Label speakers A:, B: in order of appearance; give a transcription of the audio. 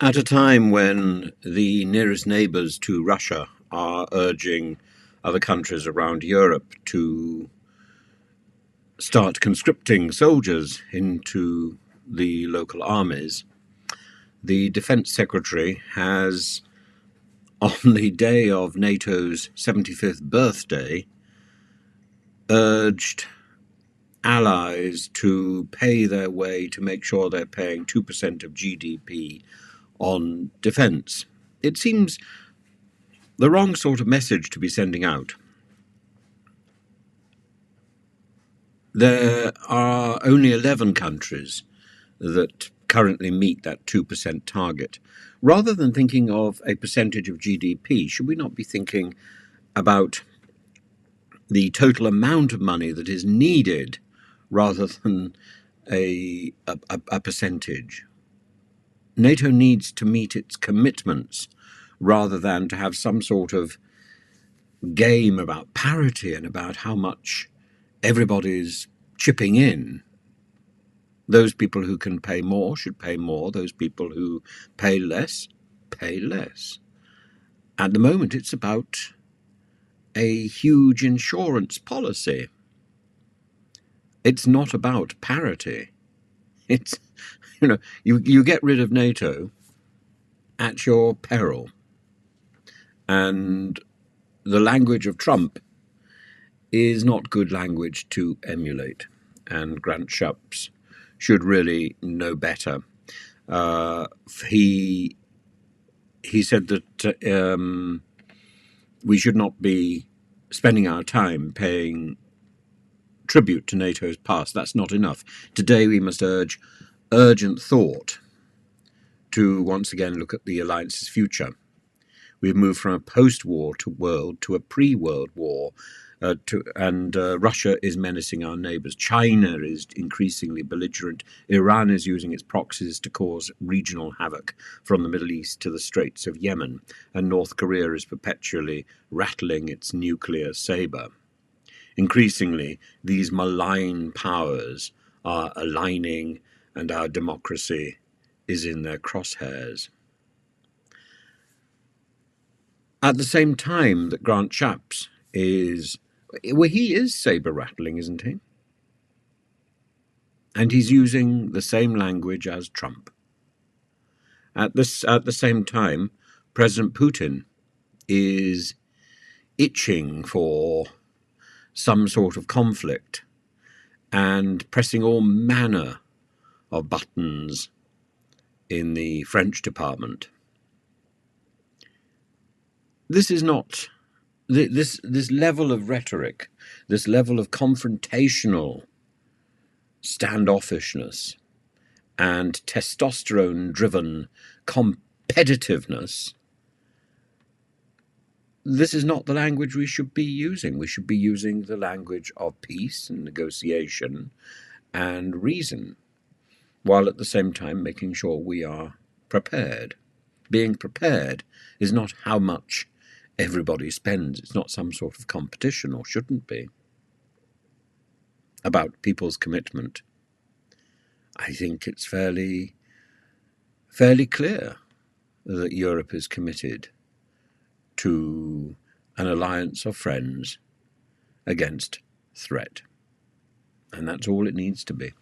A: At a time when the nearest neighbours to Russia are urging other countries around Europe to start conscripting soldiers into the local armies, the Defence Secretary has, on the day of NATO's 75th birthday, urged allies to pay their way to make sure they're paying 2% of GDP on defence. It seems the wrong sort of message to be sending out. There are only 11 countries that currently meet that 2% target. Rather than thinking of a percentage of GDP, should we not be thinking about the total amount of money that is needed rather than a percentage? NATO needs to meet its commitments rather than to have some sort of game about parity and about how much everybody's chipping in. Those people who can pay more should pay more. Those people who pay less, pay less. At the moment, it's about a huge insurance policy. It's not about parity. It's, you get rid of NATO at your peril. And the language of Trump is not good language to emulate. And Grant Shapps should really know better. He said that we should not be spending our time paying tribute to NATO's past. That's not enough. Today we must urge urgent thought to once again look at the alliance's future. We've moved from a post-war world to a pre-World War, and Russia is menacing our neighbours. China is increasingly belligerent. Iran is using its proxies to cause regional havoc from the Middle East to the Straits of Yemen, and North Korea is perpetually rattling its nuclear sabre. Increasingly, these malign powers are aligning, and our democracy is in their crosshairs. At the same time that Grant Shapps is, he is saber-rattling, isn't he? And he's using the same language as Trump. At the same time, President Putin is itching for some sort of conflict and pressing all manner of buttons in the French department. This is not this level of rhetoric, this level of confrontational standoffishness and testosterone-driven competitiveness. This is not the language we should be using. We should be using the language of peace and negotiation and reason, while at the same time making sure we are prepared. Being prepared is not how much everybody spends. It's not some sort of competition, or shouldn't be, about people's commitment. I think it's fairly clear that Europe is committed to an alliance of friends against threat. And that's all it needs to be.